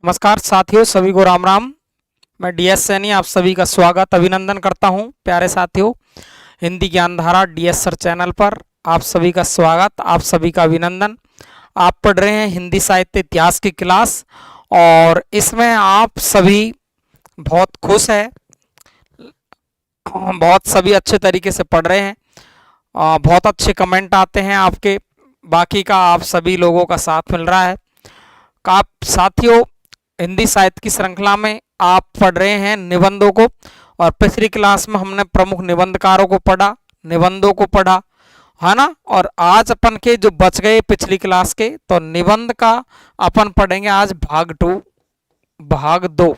नमस्कार साथियों, सभी को राम राम। मैं डीएस सैनी आप सभी का स्वागत अभिनंदन करता हूं। प्यारे साथियों, Hindi Gyandhara DS sir channel पर आप सभी का स्वागत, आप सभी का अभिनंदन। आप पढ़ रहे हैं हिंदी साहित्य इतिहास की क्लास और इसमें आप सभी बहुत खुश हैं, बहुत सभी अच्छे तरीके से पढ़ रहे हैं। बहुत अच्छे कमेंट आते हैं आपके, बाकी का आप सभी लोगों का साथ मिल रहा है। आप साथियों, हिंदी साहित्य की श्रृंखला में आप पढ़ रहे हैं निबंधों को और पिछली क्लास में हमने प्रमुख निबंधकारों को पढ़ा, निबंधों को पढ़ा, है ना। और आज अपन के जो बच गए पिछली क्लास के, तो निबंध का अपन पढ़ेंगे आज भाग दो।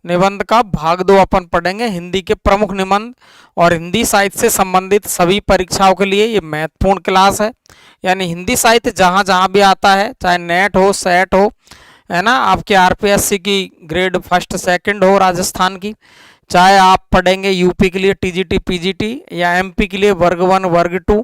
निबंध का भाग दो अपन पढ़ेंगे। हिंदी के प्रमुख निबंध और हिंदी साहित्य से संबंधित सभी परीक्षाओं के लिए ये महत्वपूर्ण क्लास है। यानी हिंदी साहित्य जहाँ जहाँ भी आता है, चाहे नेट हो, सेट हो, है ना, आपके आरपीएससी की ग्रेड फर्स्ट सेकंड हो राजस्थान की, चाहे आप पढ़ेंगे यूपी के लिए टीजीटी पीजीटी या एमपी के लिए वर्ग 1 वर्ग 2,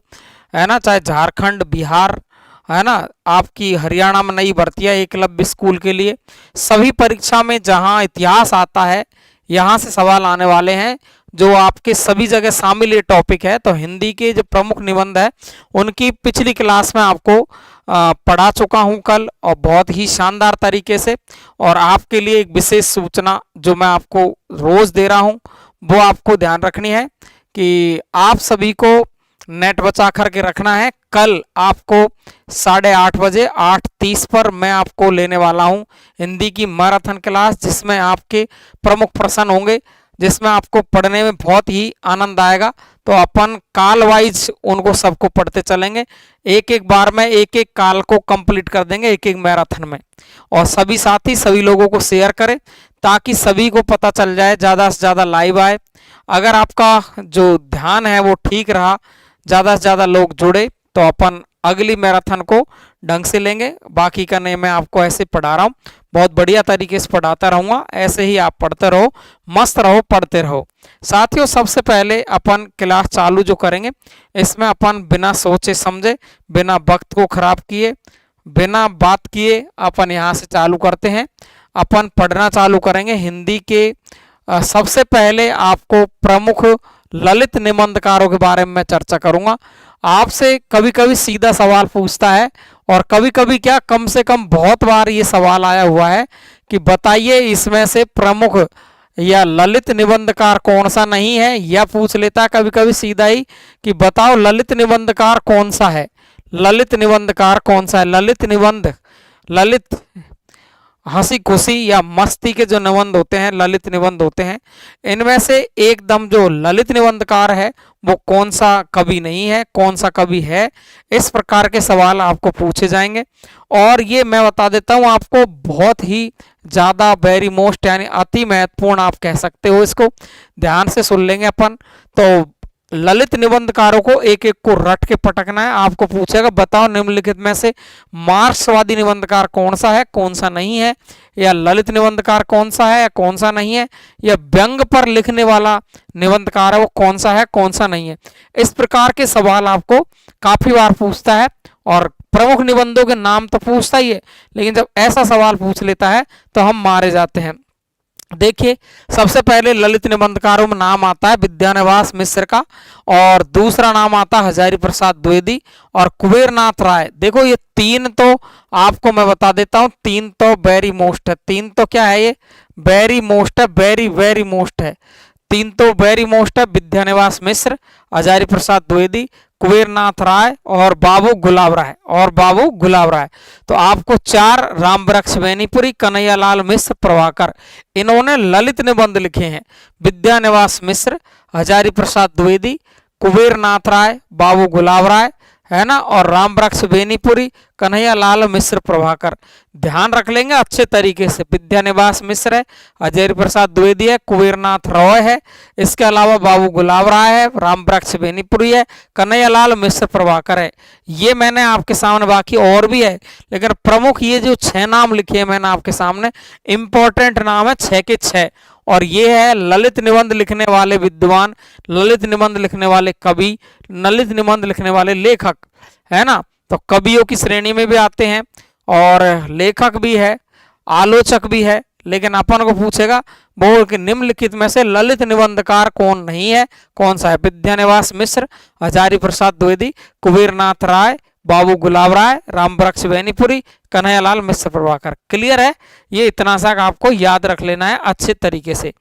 है ना, चाहे झारखंड बिहार, है ना, आपकी हरियाणा में नई भर्तियां एकलव्य स्कूल के लिए, सभी परीक्षा में जहां इतिहास आता है यहां से सवाल आने वाले हैं, जो आपके सभी जगह शामिल ये टॉपिक है। तो हिंदी के जो प्रमुख निबंध है उनकी पिछली क्लास में आपको पढ़ा चुका हूं कल, और बहुत ही शानदार तरीके से। और आपके लिए एक विशेष सूचना जो मैं आपको रोज दे रहा हूं, वो आपको ध्यान रखनी है कि आप सभी को नेट बचा करके रखना है। कल आपको 8:30 बजे 8:30 पर मैं आपको लेने वाला हूं हिंदी की मैराथन क्लास, जिसमें आपके प्रमुख प्रश्न होंगे, जिसमें आपको पढ़ने में बहुत ही आनंद आएगा। तो अपन काल वाइज उनको सबको पढ़ते चलेंगे, एक एक बार में एक एक काल को कंप्लीट कर देंगे एक एक मैराथन में। और सभी साथी सभी लोगों को शेयर करें ताकि सभी को पता चल जाए, ज़्यादा से ज़्यादा लाइव आए। अगर आपका जो ध्यान है वो ठीक रहा, ज़्यादा से ज़्यादा लोग जुड़े, तो अपन अगली मैराथन को ढंग से लेंगे। बाकी का नहीं, मैं आपको ऐसे पढ़ा रहा हूँ, बहुत बढ़िया तरीके से पढ़ाता रहूँगा। ऐसे ही आप पढ़ते रहो, मस्त रहो, पढ़ते रहो। साथियों, सबसे पहले अपन क्लास चालू जो करेंगे, इसमें अपन बिना सोचे समझे, बिना वक्त को खराब किए, बिना बात किए अपन यहाँ से चालू करते हैं। अपन पढ़ना चालू करेंगे हिंदी के सबसे पहले आपको प्रमुख ललित निबंधकारों के बारे में मैं चर्चा करूंगा। आपसे कभी कभी सीधा सवाल पूछता है, और कभी कभी क्या, कम से कम बहुत बार ये सवाल आया हुआ है कि बताइए इसमें से प्रमुख या ललित निबंधकार कौन सा नहीं है, या पूछ लेता है कभी कभी सीधा ही कि बताओ ललित निबंधकार कौन सा है, ललित निबंधकार कौन सा है। ललित निबंध, ललित हंसी खुशी या मस्ती के जो निबंध होते हैं ललित निबंध होते हैं, इनमें से एकदम जो ललित निबंधकार है वो कौन सा कवि नहीं है, कौन सा कवि है। इस प्रकार के सवाल आपको पूछे जाएंगे। और ये मैं बता देता हूँ आपको, बहुत ही ज़्यादा वेरी मोस्ट यानी अति महत्वपूर्ण आप कह सकते हो इसको। ध्यान से सुन लेंगे अपन। तो ललित निबंधकारों को एक एक को रट के पटकना है। आपको पूछेगा बताओ निम्नलिखित में से मार्क्सवादी निबंधकार कौन सा है, कौन सा नहीं है, या ललित निबंधकार कौन सा है या कौन सा नहीं है, या व्यंग पर लिखने वाला निबंधकार है वो कौन सा है, कौन सा नहीं है। इस प्रकार के सवाल आपको काफी बार पूछता है, और प्रमुख निबंधों के नाम तो पूछता ही है, लेकिन जब ऐसा सवाल पूछ लेता है तो हम मारे जाते हैं। देखिए, सबसे पहले ललित निबंधकारों में नाम आता है विद्यानिवास मिश्र का, और दूसरा नाम आता है हजारी प्रसाद द्विवेदी और कुबेरनाथ राय। देखो, ये तीन तो आपको मैं बता देता हूं, तीन तो वेरी मोस्ट है। तीन तो क्या है, ये वेरी मोस्ट है, वेरी वेरी मोस्ट है। तीन तो वेरी मोस्ट है, विद्यानिवास मिश्र, हजारी प्रसाद द्विवेदी, कुबेरनाथ राय और बाबू गुलाब राय। तो आपको 4 रामवृक्ष बेनीपुरी, कन्हैयालाल मिश्र, प्रभाकर, इन्होंने ललित निबंध लिखे हैं। विद्यानिवास मिश्र, हजारी प्रसाद द्विवेदी, कुबेरनाथ राय, बाबू गुलाब राय, है ना, और रामवृक्ष बेनीपुरी, कन्हैयालाल मिश्र, प्रभाकर। ध्यान रख लेंगे अच्छे तरीके से। विद्यानिवास मिश्र है, हजारी प्रसाद द्विवेदी है, कुबेरनाथ रॉय है, इसके अलावा बाबू गुलाब राय है, रामवृक्ष बेनीपुरी है, कन्हैयालाल मिश्र, प्रभाकर है। ये मैंने आपके सामने, बाकी और भी है, लेकिन प्रमुख ये जो 6 नाम लिखे हैं मैंने आपके सामने, इंपॉर्टेंट नाम है 6 के 6। और ये है ललित निबंध लिखने वाले विद्वान, ललित निबंध लिखने वाले कवि, ललित निबंध लिखने वाले लेखक, है ना। तो कवियों की श्रेणी में भी आते हैं और लेखक भी है। आलोचक भी है, लेकिन अपन को पूछेगा बोर्ड के निम्नलिखित में से ललित निबंधकार कौन नहीं है, कौन सा है? विद्यानिवास मिश्र, हजारी प्रसाद द्विवेदी, कुबेरनाथ राय, बाबू गुलाब राय, रामवृक्ष बेनीपुरी, कन्हैयालाल मिश्र प्रभाकर। क्लियर है? ये इतना सा आपको याद रख लेना है अच्छे तरीके से।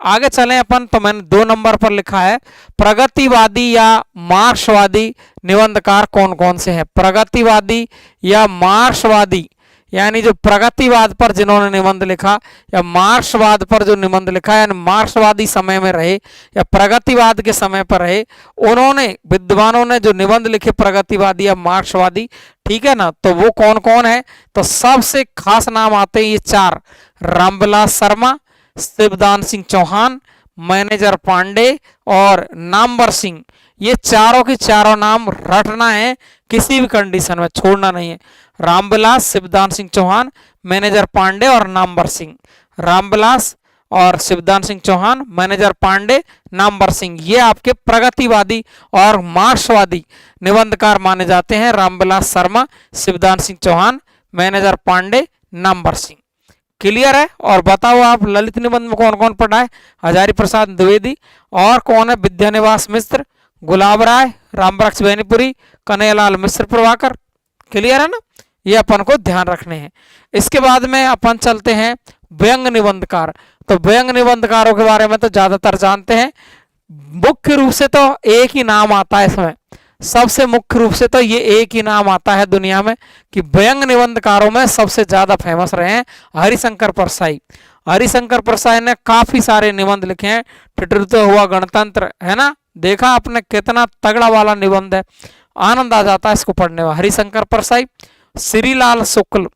आगे चलें अपन, तो मैंने 2 नंबर पर लिखा है प्रगतिवादी या मार्क्सवादी निबंधकार कौन कौन से हैं? प्रगतिवादी या मार्क्सवादी, यानी जो प्रगतिवाद पर जिन्होंने निबंध लिखा या मार्क्सवाद पर जो निबंध लिखा, यानी मार्क्सवादी समय में रहे या प्रगतिवाद के समय पर रहे, उन्होंने विद्वानों ने जो निबंध लिखे प्रगतिवादी या मार्क्सवादी, ठीक है ना, तो वो कौन कौन है? तो सबसे खास नाम आते हैं ये 4, रामविलास शर्मा, शिवदान सिंह चौहान, मैनेजर पांडे और नामवर सिंह। ये चारों के चारों नाम रटना है, किसी भी कंडीशन में छोड़ना नहीं है। रामविलास, शिवदान सिंह चौहान, मैनेजर पांडे और नामवर सिंह। रामविलास और शिवदान सिंह चौहान, मैनेजर पांडे, नामवर सिंह, ये आपके प्रगतिवादी और मार्क्सवादी निबंधकार माने जाते हैं। रामविलास शर्मा, शिवदान सिंह चौहान, मैनेजर पांडे, नामवर सिंह। क्लियर है? और बताओ आप ललित निबंध में कौन कौन पढ़ा है? हजारी प्रसाद द्विवेदी, और कौन है? विद्यानिवास मिश्र, गुलाब राय, रामवृक्ष बेनीपुरी, कन्हैयालाल मिश्र प्रभाकर। क्लियर है ना? ये अपन को ध्यान रखने हैं। इसके बाद में अपन चलते हैं व्यंग निबंधकार। तो व्यंग निबंधकारों के बारे में तो ज्यादातर जानते हैं। मुख्य रूप से तो एक ही नाम आता है इसमें, सबसे मुख्य रूप से तो ये एक ही नाम आता है दुनिया में कि व्यंग निबंधकारों में सबसे ज्यादा फेमस रहे हैं हरिशंकर परसाई। हरिशंकर परसाई ने काफी सारे निबंध लिखे हैं। ठिठुरते हुआ गणतंत्र, है ना, देखा आपने कितना तगड़ा वाला निबंध है, आनंद आ जाता है इसको पढ़ने में। हरिशंकर परसाई, श्रीलाल शुक्ल,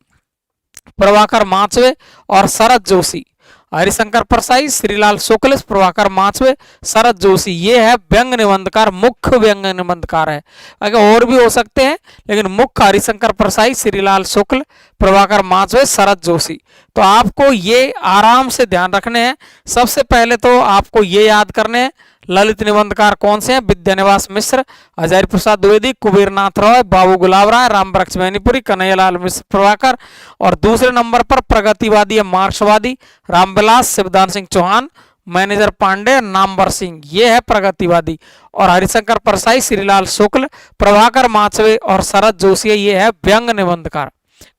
प्रभाकर माचवे और शरद जोशी। हरिशंकर परसाई, श्रीलाल शुक्ल, प्रभाकर माचवे, शरद जोशी, ये है व्यंग निबंधकार, मुख्य व्यंग निबंधकार है। अगर और भी हो सकते हैं, लेकिन मुख्य हरिशंकर परसाई, श्रीलाल शुक्ल, प्रभाकर माचवे, शरद जोशी। तो आपको ये आराम से ध्यान रखने हैं। सबसे पहले तो आपको ये याद करने हैं ललित निबंधकार कौन से हैं? विद्यानिवास मिश्र, हजारी प्रसाद द्विवेदी, कुबेरनाथ राय, बाबू गुलाब राय, रामवृक्ष बेनीपुरी, कन्हैयालाल मिश्र प्रभाकर। और दूसरे नंबर पर प्रगतिवादी या मार्क्सवादी रामविलास, शिवदान सिंह चौहान, मैनेजर पांडे, नामवर सिंह, ये है प्रगतिवादी। और हरिशंकर परसाई, श्रीलाल शुक्ल, प्रभाकर माचवे और शरद जोशी, ये है व्यंग निबंधकार।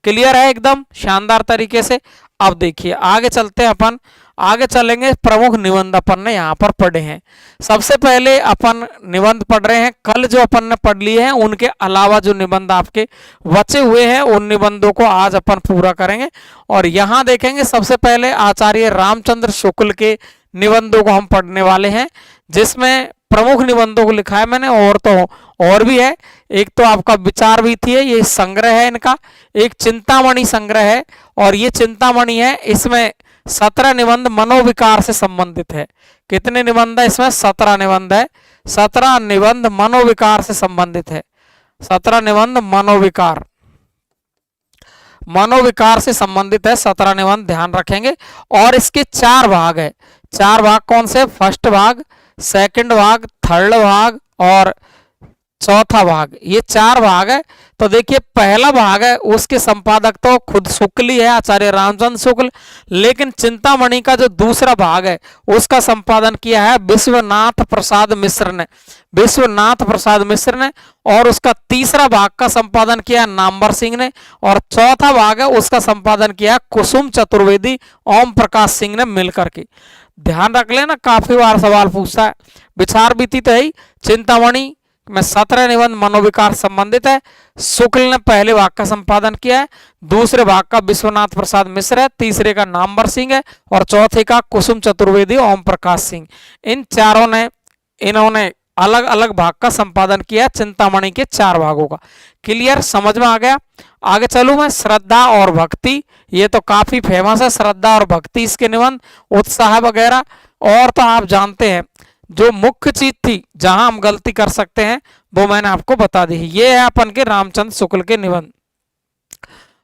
क्लियर है? एकदम शानदार तरीके से। अब देखिए आगे चलते हैं अपन, आगे चलेंगे। प्रमुख निबंध अपन ने यहाँ पर पढ़े हैं। सबसे पहले अपन निबंध पढ़ रहे हैं, कल जो अपन ने पढ़ लिए हैं उनके अलावा जो निबंध आपके बचे हुए हैं उन निबंधों को आज अपन पूरा करेंगे। और यहाँ देखेंगे सबसे पहले आचार्य रामचंद्र शुक्ल के निबंधों को हम पढ़ने वाले हैं, जिसमें प्रमुख निबंधों को लिखा है मैंने, और तो और भी है। एक तो आपका विचार भी थी, ये संग्रह है इनका, एक चिंतामणि संग्रह है, और ये चिंतामणि है, इसमें 17 निबंध मनोविकार से संबंधित है। कितने निबंध है इसमें? 17 निबंध है। 17 निबंध मनोविकार से संबंधित है। 17 निबंध मनोविकार से संबंधित है। 17 निबंध ध्यान रखेंगे। और इसके 4 भाग है। 4 भाग कौन से? फर्स्ट भाग, सेकंड भाग, थर्ड भाग और चौथा भाग, ये 4 भाग है। तो देखिए पहला भाग है उसके संपादक तो खुद शुक्ल ही है, आचार्य रामचंद्र शुक्ल, लेकिन चिंतामणि का जो दूसरा भाग है उसका संपादन किया है विश्वनाथ प्रसाद मिश्र ने। विश्वनाथ प्रसाद मिश्र ने। और उसका तीसरा भाग का संपादन किया नामवर सिंह ने। और चौथा भाग है उसका संपादन किया कुसुम चतुर्वेदी, ओम प्रकाश सिंह ने मिलकर के। ध्यान रख लेना, काफी बार सवाल पूछता है। विचार बीती तो है। चिंतामणि में 17 निबंध मनोविकार संबंधित है। शुक्ल ने पहले भाग का संपादन किया है, दूसरे भाग का विश्वनाथ प्रसाद मिश्र है, तीसरे का नामवर सिंह है और चौथे का कुसुम चतुर्वेदी, ओम प्रकाश सिंह। इन चारों ने इन्होंने अलग अलग भाग का संपादन किया चिंतामणि के 4 भागों का। क्लियर? समझ में आ गया? आगे चलूं मैं। श्रद्धा और भक्ति, ये तो काफी फेमस है, श्रद्धा और भक्ति इसके निबंध, उत्साह वगैरह। और तो आप जानते हैं जो मुख्य चीज थी जहां हम गलती कर सकते हैं वो मैंने आपको बता दी। ये है अपन के रामचंद्र शुक्ल के निबंध।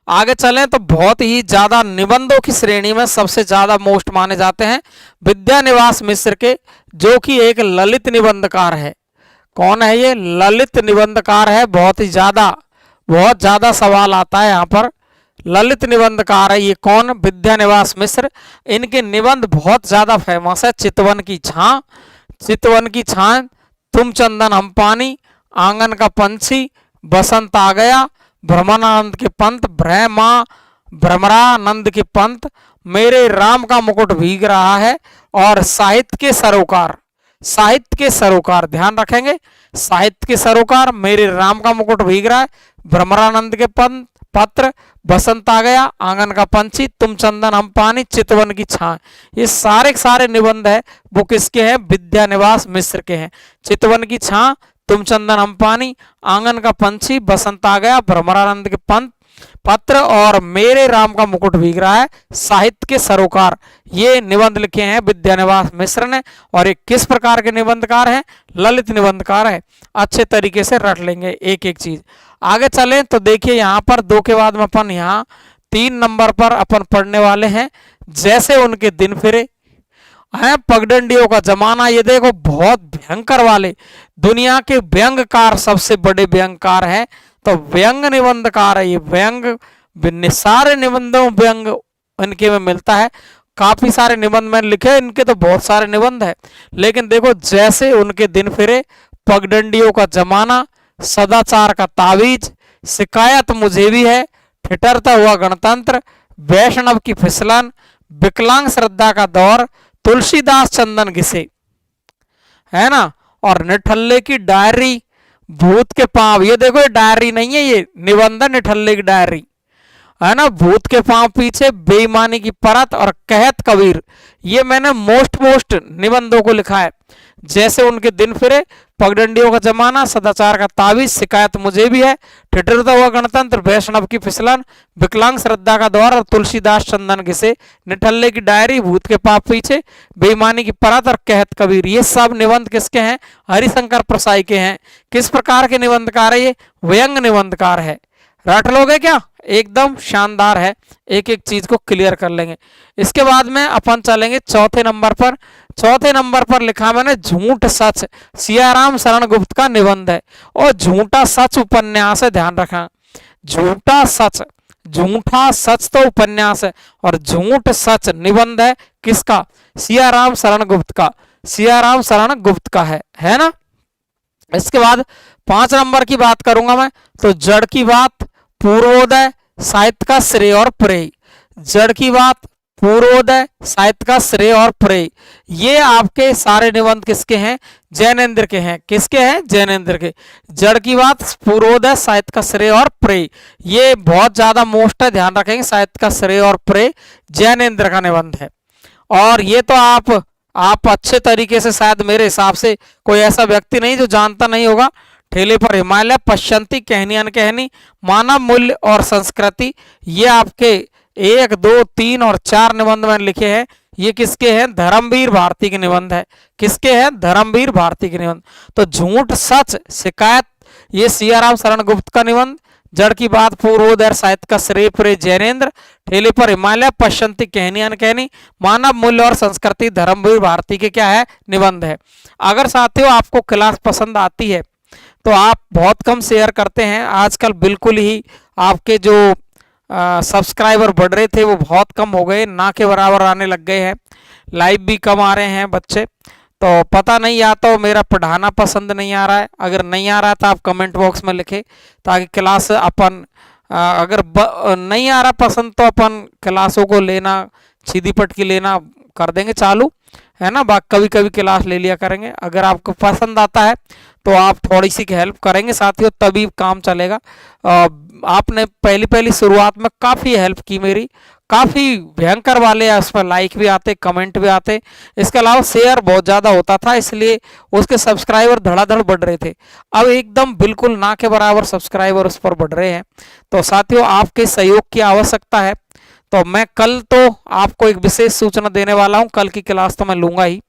आगे चलें तो बहुत ही ज्यादा निबंधों की श्रेणी में सबसे ज्यादा मोस्ट माने जाते हैं विद्यानिवास मिश्र के, जो कि एक ललित निबंधकार है। कौन है ये? ललित निबंधकार है। बहुत ज्यादा सवाल आता है यहाँ पर ललित निबंधकार है। ये कौन? विद्यानिवास मिश्र। इनके निबंध बहुत ज्यादा फेमस है। चितवन की छां, चितवन की छां, तुम चंदन हम पानी, आंगन का पंछी, बसंत आ गया, भ्रमरानंद के पंत, भ्रमरानंद के पंत, मेरे राम का मुकुट भीग रहा है, और साहित्य के सरोकार, साहित्य के सरोकार ध्यान रखेंगे, साहित्य के सरोकार, मेरे राम का मुकुट भीग रहा है, भ्रमरानंद के पंत, पत्र, बसंत आ गया, आंगन का पंछी, तुम चंदन हम पानी, चितवन की छां। ये सारे निबंध है वो किसके हैं? विद्यानिवास मिश्र के हैं। चितवन की छां, तुम चंदन हम पानी, आंगन का पंछी, बसंत आ गया, भ्रमरानंद के पंत, पत्र, और मेरे राम का मुकुट भीग रहा है, साहित्य के सरोकार। ये निबंध लिखे हैं विद्यानिवास मिश्र ने। और ये किस प्रकार के निबंधकार हैं? ललित निबंधकार है। अच्छे तरीके से रट लेंगे एक एक चीज। आगे चलें तो देखिए यहाँ पर 2 के बाद में अपन यहाँ 3 नंबर पर अपन पढ़ने वाले हैं, जैसे उनके दिन फिरे हैं, पगडंडियों का जमाना। ये देखो बहुत भयंकर वाले, दुनिया के व्यंगकार सबसे बड़े व्यंगकार हैं, तो व्यंग निबंधकार है ये। व्यंग सारे निबंधों व्यंग इनके में मिलता है। काफी सारे निबंध मैंने लिखे, इनके तो बहुत सारे निबंध है, लेकिन देखो जैसे उनके दिन फिरे, पगडंडियों का जमाना, सदाचार का तावीज, शिकायत मुझे भी है, ठिठरता हुआ गणतंत्र, वैष्णव की फिसलन, विकलांग श्रद्धा का दौर, तुलसीदास चंदन घिसे, है ना, और निठल्ले की डायरी, भूत के पांव। ये देखो ये डायरी नहीं है, ये निबंध निठल्ले की डायरी, है ना। भूत के पांव पीछे, बेईमानी की परत, और कहत कबीर। ये मैंने मोस्ट निबंधों को लिखा है। जैसे उनके दिन फिरे, पगडंडियों का जमाना, सदाचार का तावीज, शिकायत मुझे भी है, ठिठुरता हुआ गणतंत्र, वैष्णव की फिसलन, विकलांग श्रद्धा का दौर, और तुलसीदास चंदन घिसे, निठल्ले की डायरी, भूत के पाप पीछे, बेईमानी की परत, और कहत कबीर। ये सब निबंध किसके हैं? हरिशंकर प्रसाई के हैं। किस प्रकार के निबंधकार है? ये व्यंग निबंधकार है। रट लोगे क्या? एकदम शानदार है, एक एक चीज को क्लियर कर लेंगे। इसके बाद में अपन चलेंगे चौथे नंबर पर। चौथे नंबर पर लिखा मैंने झूठ सच, सियाराम शरण गुप्त का निबंध है। और झूठा सच उपन्यास है, ध्यान रखना। झूठा सच, झूठा सच तो उपन्यास है, और झूठ सच निबंध है किसका? सियाराम शरण गुप्त का, सियाराम शरण गुप्त का है ना। इसके बाद 5 नंबर की बात करूंगा मैं, तो जड़ की बात, पूर्वोदय, साहित्य का श्रेय और प्रेय। जड़ की बात, पूर्वोदय, साहित्य का श्रेय और प्रेय, ये आपके सारे निबंध किसके हैं? जैनेन्द्र के हैं। किसके हैं? जैनेन्द्र के। जड़ की बात, पूर्वोदय, साहित्य का श्रेय और प्रेय, ये बहुत ज्यादा मोस्ट है, ध्यान रखेंगे। साहित्य का श्रेय और प्रेय जैनेन्द्र का निबंध है। और ये तो आप अच्छे तरीके से, शायद मेरे हिसाब से कोई ऐसा व्यक्ति नहीं जो जानता नहीं होगा। ठेले पर हिमालय, पश्चंती, कहनी अनकहनी, मानव मूल्य और संस्कृति, ये आपके 1, 2, 3 और 4 निबंध मैंने लिखे हैं। ये किसके हैं? धर्मवीर भारती के निबंध है। किसके हैं? धर्मवीर भारती के निबंध। तो झूठ सच, शिकायत, ये सियाराम शरण गुप्त का निबंध। जड़ की बात, पूर्वोदय, साहित्य का श्रेय प्रेय जैनेन्द्र। ठेले पर हिमालय, पश्चंती, कहनी अनकहनी, मानव मूल्य और संस्कृति, धर्मवीर भारती के क्या है? निबंध है। अगर साथियों आपको क्लास पसंद आती है तो आप बहुत कम शेयर करते हैं। आजकल बिल्कुल ही आपके जो सब्सक्राइबर बढ़ रहे थे वो बहुत कम हो गए, ना के बराबर आने लग गए हैं। लाइव भी कम आ रहे हैं बच्चे, तो पता नहीं, या तो मेरा पढ़ाना पसंद नहीं आ रहा है। अगर नहीं आ रहा है तो आप कमेंट बॉक्स में लिखें, ताकि क्लास अपन अगर नहीं आ रहा पसंद तो अपन क्लासों को लेना, सीधी पटकी लेना कर देंगे चालू, है ना। कभी कभी क्लास ले लिया करेंगे। अगर आपको पसंद आता है तो आप थोड़ी सी हेल्प करेंगे साथियों, तभी काम चलेगा। आपने पहली शुरुआत में काफ़ी हेल्प की मेरी, काफ़ी भयंकर वाले उस पर लाइक भी आते, कमेंट भी आते। इसके अलावा शेयर बहुत ज़्यादा होता था, इसलिए उसके सब्सक्राइबर धड़ाधड़ बढ़ रहे थे। अब एकदम बिल्कुल ना के बराबर सब्सक्राइबर उस पर बढ़ रहे हैं। तो साथियों आपके सहयोग की आवश्यकता है। तो मैं कल तो आपको एक विशेष सूचना देने वाला हूं, कल की क्लास तो मैं लूंगा ही,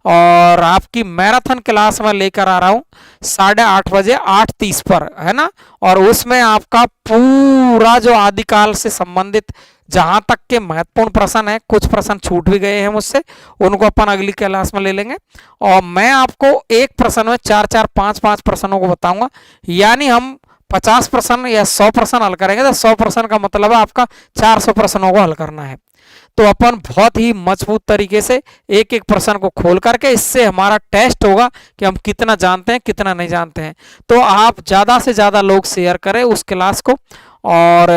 और आपकी मैराथन क्लास मैं लेकर आ रहा हूं 8:30 बजे 8:30 पर, है ना। और उसमें आपका पूरा जो आदिकाल से संबंधित जहां तक के महत्वपूर्ण प्रश्न है, कुछ प्रश्न छूट भी गए हैं मुझसे, उनको अपन अगली क्लास में ले लेंगे। और मैं आपको एक प्रश्न में 4-4, 5-5 प्रश्नों को बताऊंगा, यानी हम 50 प्रश्न या 100 प्रश्न हल करेंगे तो 100 प्रश्न का मतलब है आपका 400 प्रश्नों को हल करना है। तो अपन बहुत ही मजबूत तरीके से एक एक प्रश्न को खोल करके, इससे हमारा टेस्ट होगा कि हम कितना जानते हैं कितना नहीं जानते हैं। तो आप ज़्यादा से ज़्यादा लोग शेयर करें उस क्लास को और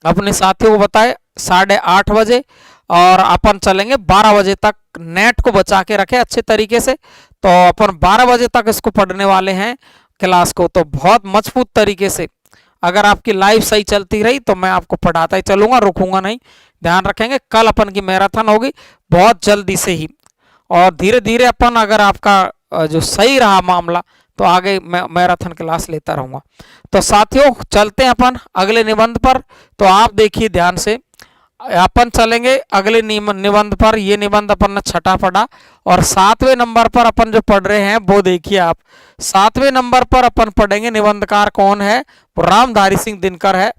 अपने साथियों को बताएं। 8:30 बजे और अपन चलेंगे 12 बजे तक। नेट को बचा के रखें अच्छे तरीके से। तो अपन 12 बजे तक इसको पढ़ने वाले हैं क्लास को। तो बहुत मजबूत तरीके से अगर आपकी लाइव सही चलती रही तो मैं आपको पढ़ाता ही चलूंगा, रुकूंगा नहीं। ध्यान रखेंगे कल अपन की मैराथन होगी बहुत जल्दी से ही, और धीरे धीरे अपन अगर आपका जो सही रहा मामला तो आगे मैं मैराथन क्लास लेता रहूंगा। तो साथियों चलते हैं अपन अगले निबंध पर। तो आप देखिए ध्यान से, अपन चलेंगे अगले निबंध पर। ये निबंध अपन ने छठा पढ़ा और 7वें नंबर पर अपन जो पढ़ रहे हैं वो देखिए आप। 7वें नंबर पर अपन पढ़ेंगे निबंधकार कौन है, रामधारी सिंह दिनकर है।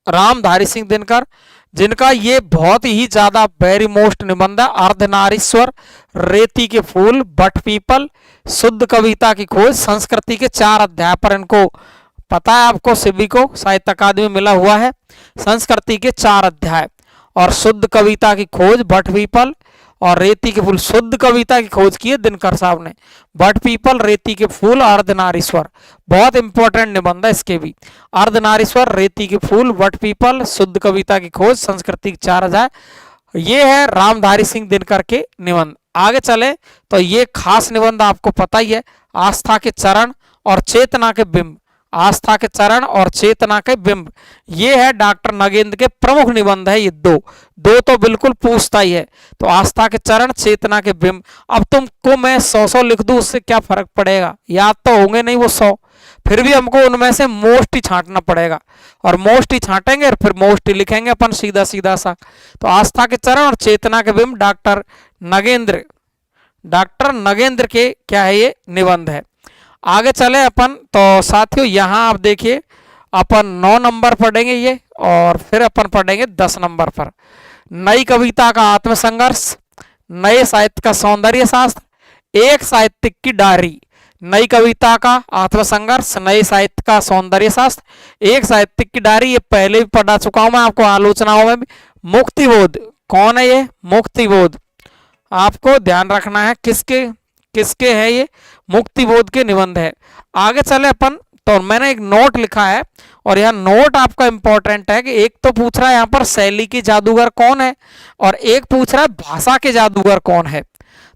रामधारी सिंह दिनकर, जिनका ये बहुत ही ज्यादा वेरी मोस्ट निबंध है। अर्धनारीश्वर, रेती के फूल, बट पीपल, शुद्ध कविता की खोज, संस्कृति के 4 अध्याय पर इनको पता है आपको, सभी को साहित्य अकादमी मिला हुआ है। संस्कृति के 4 अध्याय और शुद्ध कविता की खोज, बट पीपल और रेती के फूल। शुद्ध कविता की खोज की है दिनकर साहब ने। बट पीपल, रेती के फूल, अर्धनारीश्वर, बहुत इंपॉर्टेंट निबंध है इसके भी। अर्धनारीश्वर, रेती के फूल, बट पीपल, शुद्ध कविता की खोज, संस्कृति के 4 अध्याय। ये है रामधारी सिंह दिनकर के निबंध। आगे चले तो ये खास निबंध आपको पता ही है, आस्था के चरण और चेतना के बिंब। आस्था के चरण और चेतना के बिंब, ये है डॉक्टर नगेंद्र के प्रमुख निबंध है। ये दो तो बिल्कुल पूछता ही है। तो आस्था के चरण, चेतना के बिंब। अब तुमको मैं 100 लिख दूं उससे क्या फर्क पड़ेगा, याद तो होंगे नहीं वो 100, फिर भी हमको उनमें से मोस्ट ही छांटना पड़ेगा और मोस्ट ही छांटेंगे और फिर मोस्ट ही लिखेंगे अपन सीधा सीधा सा। तो आस्था के चरण और चेतना के बिंब डॉक्टर नगेंद्र के क्या है ये निबंध है। आगे चले अपन। तो साथियों यहाँ आप देखिए अपन 9 नंबर पढ़ेंगे ये, और फिर अपन पढ़ेंगे 10 नंबर पर। नई कविता का आत्मसंघर्ष, नए साहित्य का सौंदर्य शास्त्र, एक साहित्यिक की डायरी। नई कविता का आत्मसंघर्ष, नए साहित्य का सौंदर्य शास्त्र, एक साहित्यिक की डायरी, ये पहले भी पढ़ा चुका हूं मैं आपको आलोचनाओं में भी। मुक्तिबोध, कौन है ये, मुक्तिबोध, आपको ध्यान रखना है किसके है ये, मुक्तिबोध के निबंध है। आगे चले अपन। तो मैंने एक नोट लिखा है और यह नोट आपका इंपॉर्टेंट है कि एक तो पूछ रहा है यहाँ पर शैली के जादूगर कौन है और एक पूछ रहा है भाषा के जादूगर कौन है।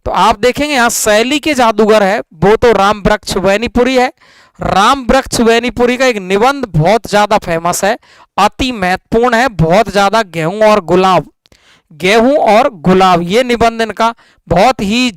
तो आप देखेंगे यहाँ शैली के जादूगर है वो तो राम वृक्ष वैनीपुरी है। राम वृक्ष वैनीपुरी का एक निबंध बहुत ज्यादा फेमस है, अति महत्वपूर्ण है, बहुत ज्यादा। गेहूं और गुलाब, ये निबंध इनका बहुत ही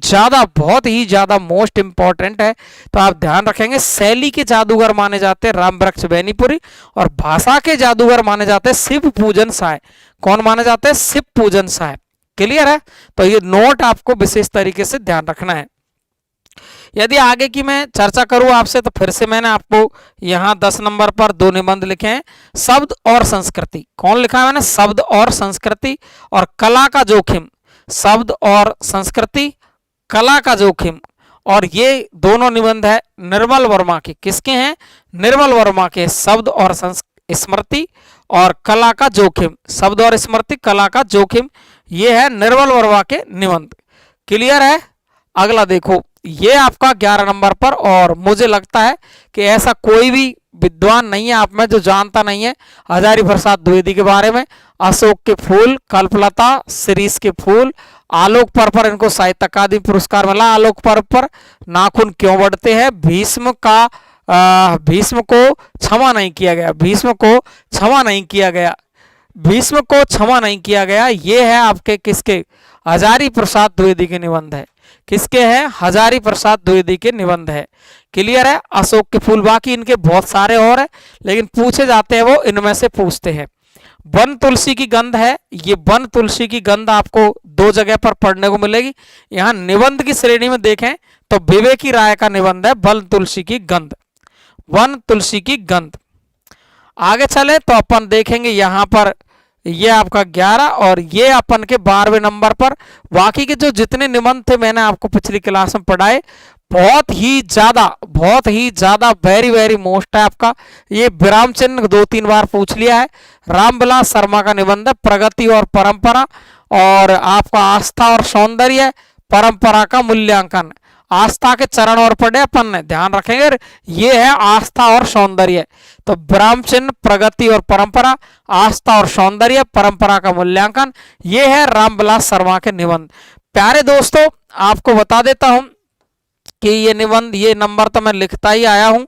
ज्यादा मोस्ट इंपॉर्टेंट है। तो आप ध्यान रखेंगे शैली के जादूगर माने जाते हैं राम वृक्ष वैनीपुरी और भाषा के जादूगर माने जाते हैं शिव पूजन साय। कौन माने जाते हैं, शिव पूजन साय। क्लियर है। तो ये नोट आपको विशेष तरीके से ध्यान रखना है। यदि आगे की मैं चर्चा करूं आपसे तो फिर से मैंने आपको यहाँ 10 नंबर पर 2 निबंध लिखे हैं। शब्द और संस्कृति, कौन लिखा है मैंने, शब्द और संस्कृति और कला का जोखिम। शब्द और संस्कृति, कला का जोखिम, और ये दोनों निबंध है निर्मल वर्मा के। किसके हैं, निर्मल वर्मा के। शब्द और स्मृति और कला का जोखिम, शब्द और स्मृति, कला का जोखिम, ये है निर्मल वर्मा के निबंध। क्लियर है। अगला देखो, ये आपका 11 नंबर पर, और मुझे लगता है कि ऐसा कोई भी विद्वान नहीं है आप में जो जानता नहीं है हजारी प्रसाद द्विवेदी के बारे में। अशोक के फूल, कल्पलता, शिरीष के फूल, आलोक पर्व पर इनको साहित्य अकादमी पुरस्कार मिला। आलोक पर्व पर नाखून क्यों बढ़ते हैं, भीष्म को क्षमा नहीं किया गया, भीष्म को क्षमा नहीं किया गया, ये है आपके किसके, हजारी प्रसाद द्विवेदी के निबंध है। किसके हैं, हजारी प्रसाद द्विवेदी के निबंध है। क्लियर है। अशोक के फूल, बाकी इनके बहुत सारे और है लेकिन पूछे जाते हैं वो इनमें से पूछते हैं। वन तुलसी की गंध है, ये वन तुलसी की गंध आपको 2 जगह पर पढ़ने को मिलेगी। यहाँ निबंध की श्रेणी में देखें तो विवेकी राय का निबंध है वन तुलसी की गंध, वन तुलसी की गंध। आगे चले तो अपन देखेंगे यहाँ पर ये आपका 11 और ये अपन के 12वें नंबर पर। बाकी के जो जितने निबंध थे मैंने आपको पिछली क्लास में पढ़ाए बहुत ही ज्यादा वेरी वेरी मोस्ट है आपका। ये विराम चिन्ह 2-3 बार पूछ लिया है। रामविलास शर्मा का निबंध है प्रगति और परंपरा, और आपका आस्था और सौंदर्य, परंपरा का मूल्यांकन। आस्था के चरण और पढ़े अपन ने, ध्यान रखेंगे ये है आस्था और सौंदर्य। तो विराम चिन्ह प्रगति और परंपरा, आस्था और सौंदर्य, परंपरा का मूल्यांकन, ये है रामविलास शर्मा के निबंध। प्यारे दोस्तों, आपको बता देता हूं कि ये निबंध, ये नंबर तो मैं लिखता ही आया हूं,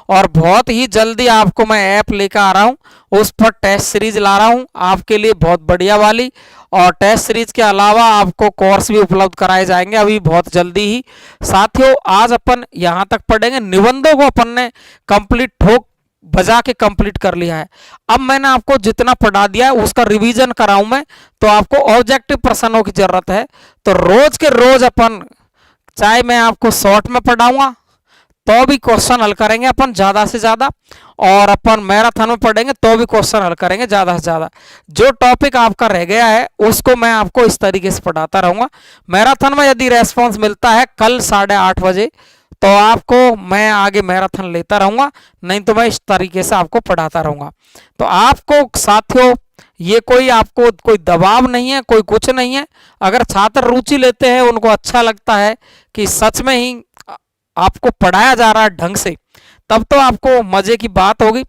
और बहुत ही जल्दी आपको मैं ऐप लेकर आ रहा हूं, उस पर टेस्ट सीरीज ला रहा हूं आपके लिए बहुत बढ़िया वाली। और टेस्ट सीरीज के अलावा आपको कोर्स भी उपलब्ध कराए जाएंगे अभी बहुत जल्दी ही। साथियों, आज अपन यहां तक पढ़ेंगे, निबंधों को अपन ने कंप्लीट ठोक बजा के कंप्लीट कर लिया है। अब मैंने आपको जितना पढ़ा दिया है उसका रिवीजन कराऊं मैं, तो आपको ऑब्जेक्टिव प्रश्नों की जरूरत है। तो रोज के रोज अपन, चाहे मैं आपको शॉर्ट में पढ़ाऊंगा तो भी क्वेश्चन हल करेंगे अपन ज्यादा से ज्यादा, और अपन मैराथन में पढ़ेंगे तो भी क्वेश्चन हल करेंगे ज्यादा से ज्यादा। जो टॉपिक आपका रह गया है उसको मैं आपको इस तरीके से पढ़ाता रहूंगा। मैराथन में यदि रेस्पॉन्स मिलता है कल 8:30 बजे, तो आपको मैं आगे मैराथन लेता रहूंगा, नहीं तो मैं इस तरीके से आपको पढ़ाता रहूंगा। तो आपको साथियों, ये कोई आपको कोई दबाव नहीं है, कोई कुछ नहीं है। अगर छात्र रुचि लेते हैं, उनको अच्छा लगता है कि सच में ही आपको पढ़ाया जा रहा है ढंग से, तब तो आपको मजे की बात होगी,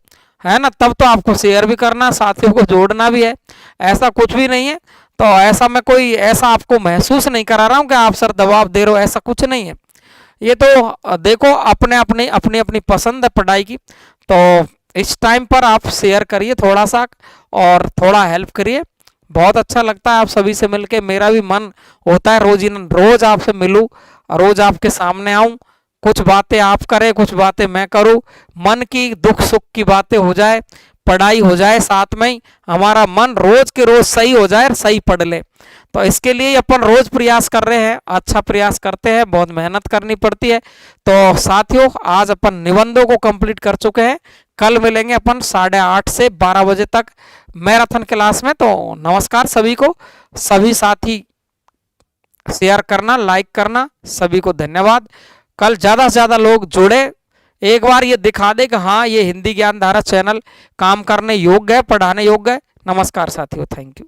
है ना। तब तो आपको शेयर भी करना, साथियों को जोड़ना भी है, ऐसा कुछ भी नहीं है। तो ऐसा मैं कोई ऐसा आपको महसूस नहीं करा रहा हूं कि आप सर दबाव दे रहे हो, ऐसा कुछ नहीं है। ये तो देखो अपने अपने अपनी अपनी पसंद है पढ़ाई की। तो इस टाइम पर आप शेयर करिए थोड़ा सा, और थोड़ा हेल्प करिए। बहुत अच्छा लगता है आप सभी से मिलके, मेरा भी मन होता है रोज आपसे मिलूं, रोज आपके सामने आऊं, कुछ बातें आप करें, कुछ बातें मैं करूं, मन की दुख सुख की बातें हो जाए, पढ़ाई हो जाए साथ में ही, हमारा मन रोज के रोज सही हो जाए, सही पढ़ ले। तो इसके लिए अपन रोज प्रयास कर रहे हैं, अच्छा प्रयास करते हैं, बहुत मेहनत करनी पड़ती है। तो साथियों, आज अपन निबंधों को कंप्लीट कर चुके हैं। कल मिलेंगे अपन 8:30 से 12 बजे तक मैराथन क्लास में। तो नमस्कार सभी को, सभी साथी शेयर करना, लाइक करना, सभी को धन्यवाद। कल ज्यादा से ज्यादा लोग जुड़े, एक बार ये दिखा दे कि हाँ ये हिंदी ज्ञान धारा चैनल काम करने योग्य है, पढ़ाने योग्य है। नमस्कार साथियों, थैंक यू।